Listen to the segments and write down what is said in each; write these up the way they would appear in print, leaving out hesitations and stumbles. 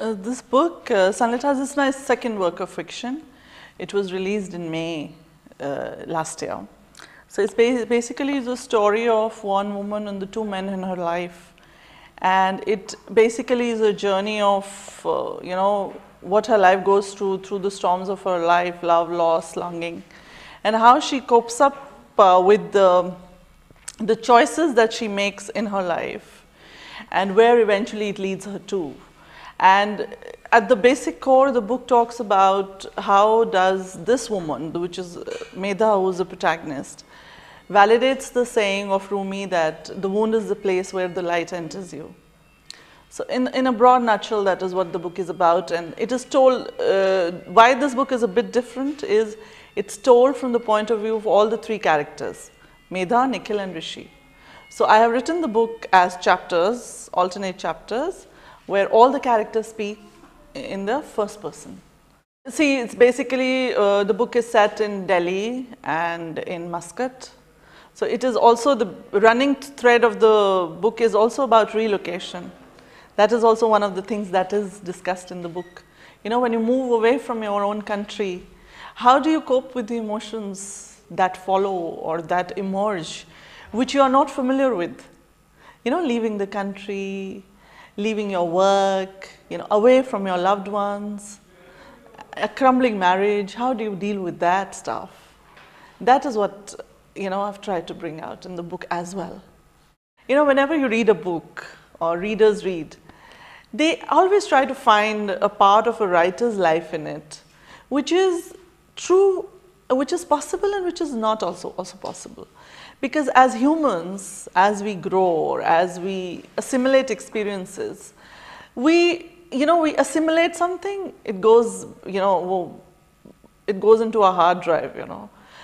This book, Sunlit, is my second work of fiction. It was released in May last year. So it's basically the story of one woman and the two men in her life. And it basically is a journey of, what her life goes through the storms of her life, love, loss, longing, and how she copes up with the choices that she makes in her life and where eventually it leads her to. And at the basic core, the book talks about how does this woman, which is Medha, who is the protagonist, validates the saying of Rumi that the wound is the place where the light enters you. So in a broad nutshell, that is what the book is about. And it is told, why this book is a bit different is it's told from the point of view of all the three characters, Medha, Nikhil and Rishi. So I have written the book as chapters, alternate chapters, where all the characters speak in the first person. See, it's basically, the book is set in Delhi and in Muscat. So it is also, the running thread of the book is also about relocation. That is also one of the things that is discussed in the book. You know, when you move away from your own country, how do you cope with the emotions that follow or that emerge, which you are not familiar with? You know, leaving the country, leaving your work, away from your loved ones, a crumbling marriage, how do you deal with that stuff? That is what, I've tried to bring out in the book as well. Whenever you read a book or readers read, they always try to find a part of a writer's life in it, which is true, which is possible and which is not also possible. Because as humans, as we grow or as we assimilate experiences, we assimilate something, it goes, it goes into our hard drive,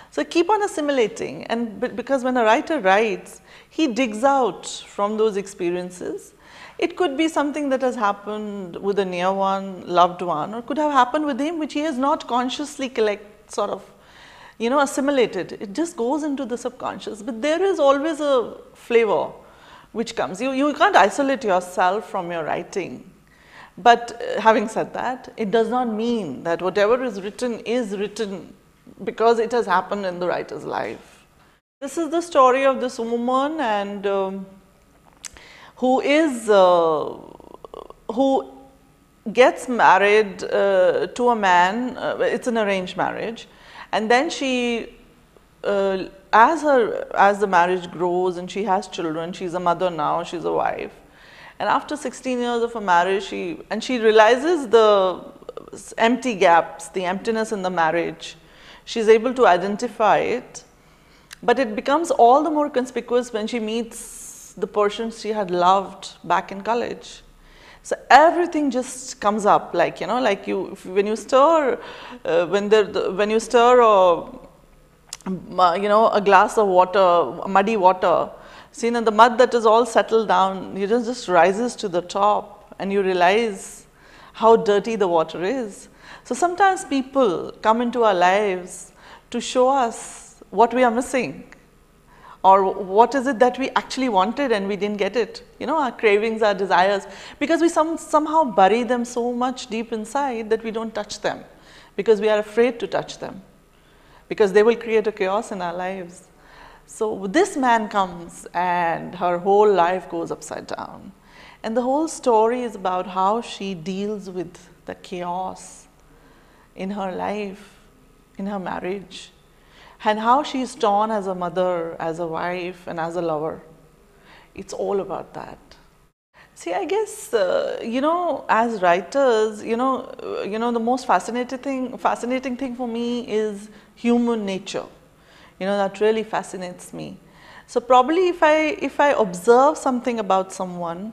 So keep on assimilating, and because when a writer writes, he digs out from those experiences. It could be something that has happened with a near one, loved one, or could have happened with him, which he has not consciously assimilated. It just goes into the subconscious. But there is always a flavor which comes. You can't isolate yourself from your writing. But having said that, it does not mean that whatever is written because it has happened in the writer's life. This is the story of this woman and who gets married to a man. It's an arranged marriage. And then she, as the marriage grows and she has children, she's a mother now, she's a wife. And after 16 years of a marriage, she realizes the empty gaps, the emptiness in the marriage. She's able to identify it, but it becomes all the more conspicuous when she meets the person she had loved back in college. So everything just comes up, when you stir a glass of water, muddy water, the mud that is all settled down, it just rises to the top, and you realize how dirty the water is. So sometimes people come into our lives to show us what we are missing, or what is it that we actually wanted and we didn't get it. Our cravings, our desires, because we somehow bury them so much deep inside that we don't touch them, because we are afraid to touch them, because they will create a chaos in our lives. So this man comes and her whole life goes upside down. And the whole story is about how she deals with the chaos in her life, in her marriage, and how she is torn as a mother, as a wife, and as a lover. It's all about that. See, I guess, as writers, the most fascinating thing for me is human nature. That really fascinates me. So probably if I observe something about someone,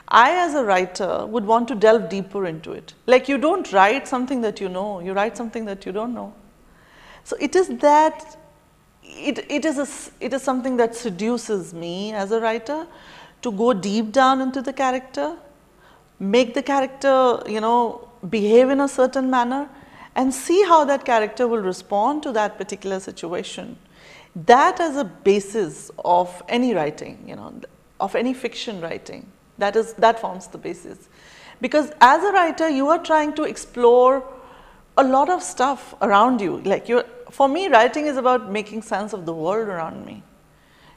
I as a writer would want to delve deeper into it. Like, you don't write something that you know, you write something that you don't know. So it is that, it is something that seduces me as a writer, to go deep down into the character, make the character, behave in a certain manner, and see how that character will respond to that particular situation. That as a basis of any writing, of any fiction writing. That forms the basis. Because as a writer, you are trying to explore a lot of stuff around you. Like for me, writing is about making sense of the world around me.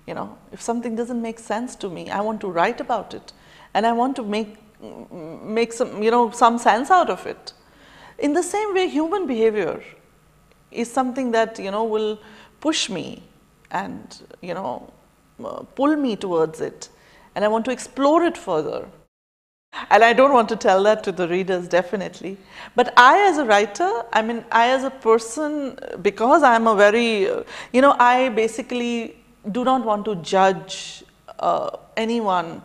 You know, if something doesn't make sense to me, I want to write about it, and I want to make some, you know, some sense out of it. In the same way, human behavior is something that, you know, will push me and, you know, pull me towards it, and I want to explore it further. And I don't want to tell that to the readers, definitely. But I as a writer, I mean, I as a person, because I'm a very, you know, I basically do not want to judge anyone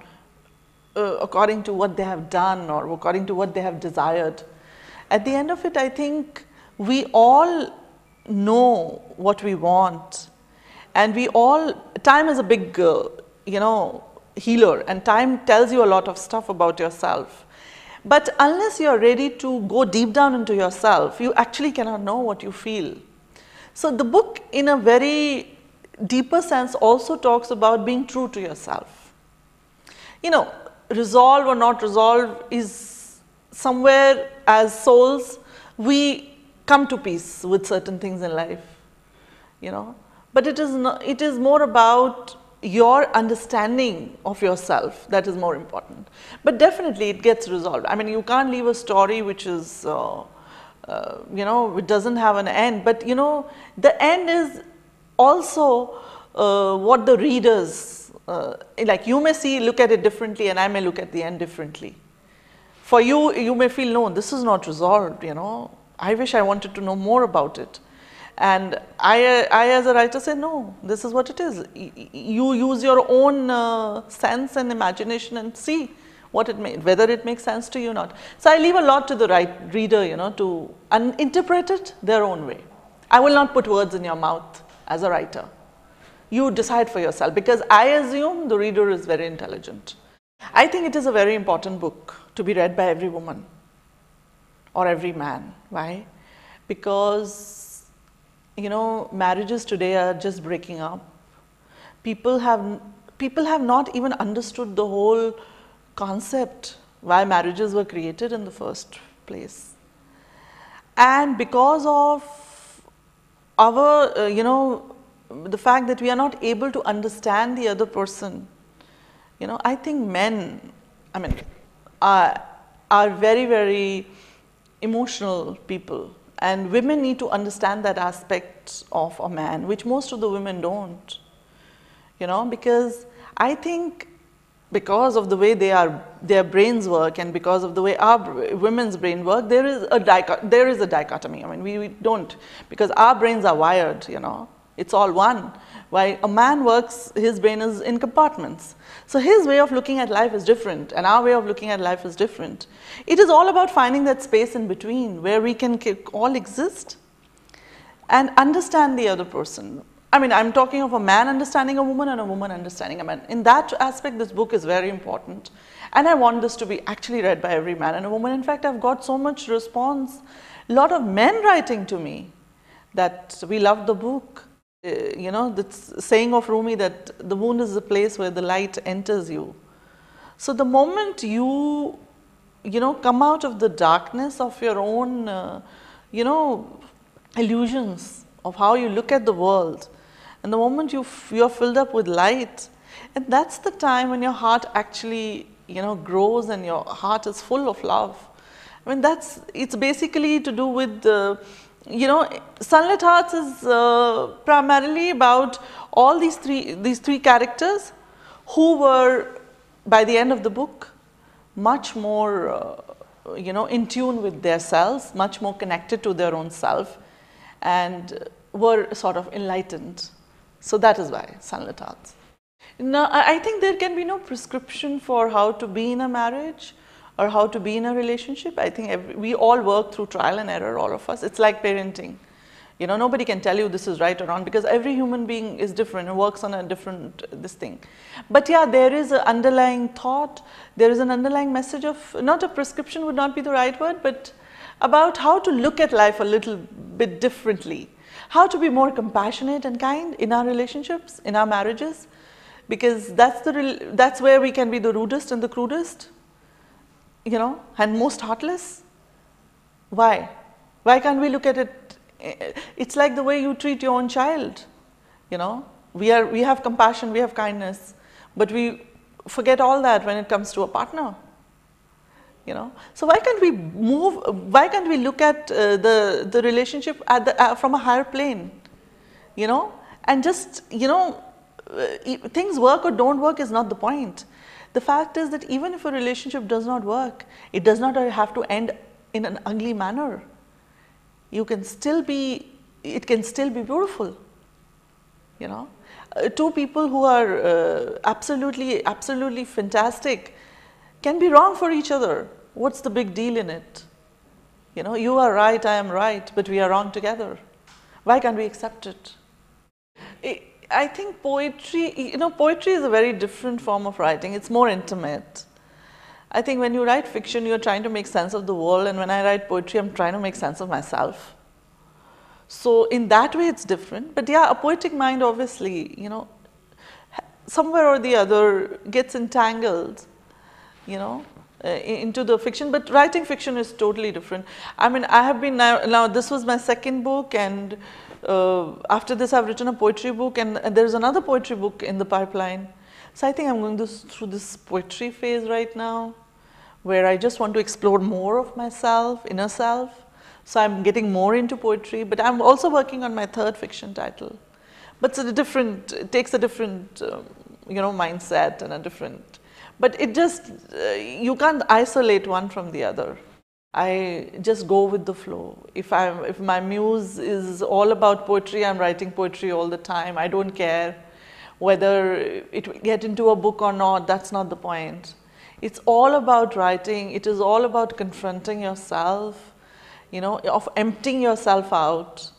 according to what they have done or according to what they have desired. At the end of it, I think we all know what we want, and we all, time is a big, you know, healer, and time tells you a lot of stuff about yourself. But unless you are ready to go deep down into yourself, you actually cannot know what you feel. So the book, in a very deeper sense, also talks about being true to yourself. You know, resolve or not resolve is somewhere, as souls, we come to peace with certain things in life, you know. But it is not, it is more about your understanding of yourself that is more important. But definitely it gets resolved. I mean, you can't leave a story which is, you know, it doesn't have an end. But, you know, the end is also what the readers, like you may look at it differently, and I may look at the end differently. For you, you may feel, no, this is not resolved, you know. I wish I wanted to know more about it. And I as a writer say, no, this is what it is. You use your own sense and imagination and see what it whether it makes sense to you or not. So I leave a lot to the reader, you know, to interpret it their own way. I will not put words in your mouth as a writer. You decide for yourself, because I assume the reader is very intelligent. I think it is a very important book to be read by every woman or every man. Why? Because, you know, marriages today are just breaking up. People have not even understood the whole concept why marriages were created in the first place. And because of our, you know, the fact that we are not able to understand the other person, you know, I think men, I mean, are very, very emotional people. And women need to understand that aspect of a man, which most of the women don't, you know, because I think because of the way their brains work, and because of the way our women's brain work, there is a dichotomy. I mean, we don't, because our brains are wired, you know, it's all one. While a man works, his brain is in compartments. So his way of looking at life is different, and our way of looking at life is different. It is all about finding that space in between where we can all exist and understand the other person. I mean, I'm talking of a man understanding a woman and a woman understanding a man. In that aspect, this book is very important. And I want this to be actually read by every man and a woman. In fact, I've got so much response, a lot of men writing to me that we love the book. You know, the saying of Rumi that the wound is the place where the light enters you. So the moment you know, come out of the darkness of your own, you know, illusions of how you look at the world, and the moment you're filled up with light, and that's the time when your heart actually, you know, grows and your heart is full of love. I mean, it's basically to do with you know, Sunlit Hearts is primarily about all these three characters who were, by the end of the book, much more, you know, in tune with their selves, much more connected to their own self, and were sort of enlightened. So that is why Sunlit Hearts. Now, I think there can be no prescription for how to be in a marriage or how to be in a relationship. I think we all work through trial and error, all of us. It's like parenting. You know, nobody can tell you this is right or wrong, because every human being is different and works on a different this thing. But yeah, there is an underlying thought, there is an underlying message of, not a prescription would not be the right word, but about how to look at life a little bit differently. How to be more compassionate and kind in our relationships, in our marriages, because that's where we can be the rudest and the crudest. you know, and most heartless? Why? Why can't we look at it? It's like the way you treat your own child, you know. We have compassion, we have kindness, but we forget all that when it comes to a partner, you know. So why can't we why can't we look at the relationship at from a higher plane, you know, and just, you know, things work or don't work is not the point. The fact is that even if a relationship does not work, it does not have to end in an ugly manner. It can still be beautiful, you know. Two people who are absolutely fantastic can be wrong for each other. What's the big deal in it? You know, you are right, I am right, but we are wrong together. Why can't we accept it? I think poetry, you know, poetry is a very different form of writing. It's more intimate. I think when you write fiction, you're trying to make sense of the world, and when I write poetry, I'm trying to make sense of myself. So in that way, it's different. But yeah, a poetic mind, obviously, you know, somewhere or the other gets entangled, you know, into the fiction. But writing fiction is totally different. I mean, I have been now this was my second book, and after this, I've written a poetry book, and there's another poetry book in the pipeline. So I think I'm going through this poetry phase right now, where I just want to explore more of myself, inner self. So I'm getting more into poetry, but I'm also working on my third fiction title. But it takes a different, you know, mindset and a different, but it just, you can't isolate one from the other. I just go with the flow. If my muse is all about poetry, I'm writing poetry all the time. I don't care whether it will get into a book or not, that's not the point. It's all about writing. It is all about confronting yourself, you know, of emptying yourself out.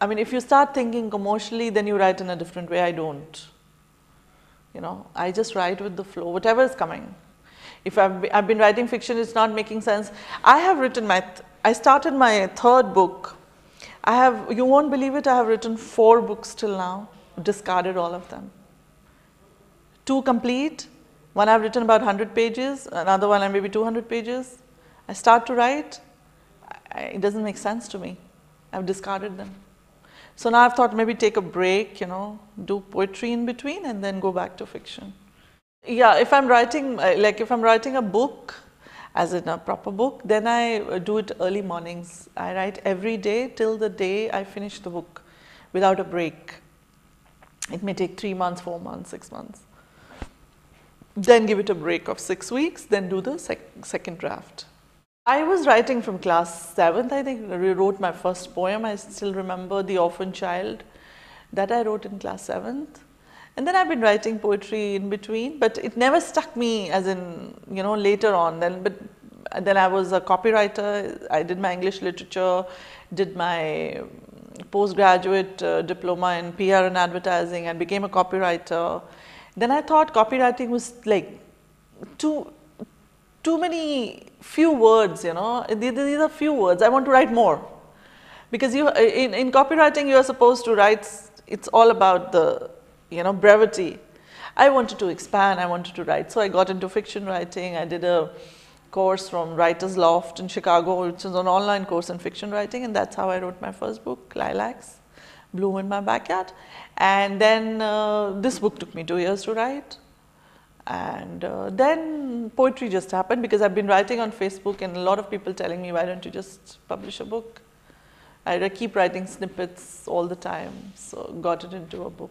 I mean, if you start thinking commercially, then you write in a different way. I don't. You know, I just write with the flow, whatever is coming. If I've been writing fiction, it's not making sense. I started my third book. You won't believe it, I have written 4 books till now, discarded all of them. 2 complete, one I've written about 100 pages, another one maybe 200 pages. I start to write, it doesn't make sense to me. I've discarded them. So now I've thought maybe take a break, you know, do poetry in between and then go back to fiction. Yeah, if I'm writing, if I'm writing a book, as in a proper book, then I do it early mornings. I write every day till the day I finish the book without a break. It may take 3 months, 4 months, 6 months. Then give it a break of 6 weeks, then do the second draft. I was writing from class 7th, I think. I wrote my first poem. I still remember The Orphan Child that I wrote in class 7th. And then I've been writing poetry in between, but it never stuck me as in, you know, later on. Then I was a copywriter. I did my English literature, did my postgraduate diploma in PR and advertising, and became a copywriter. Then I thought copywriting was like too many few words, you know. These are few words. I want to write more. Because in copywriting, you are supposed to write, it's all about the, you know, brevity. I wanted to expand, I wanted to write. So I got into fiction writing. I did a course from Writer's Loft in Chicago, which is an online course in fiction writing, and that's how I wrote my first book, Lilacs, Bloom in My Backyard. And then this book took me 2 years to write. And then poetry just happened because I've been writing on Facebook and a lot of people telling me, why don't you just publish a book? I keep writing snippets all the time, so got it into a book.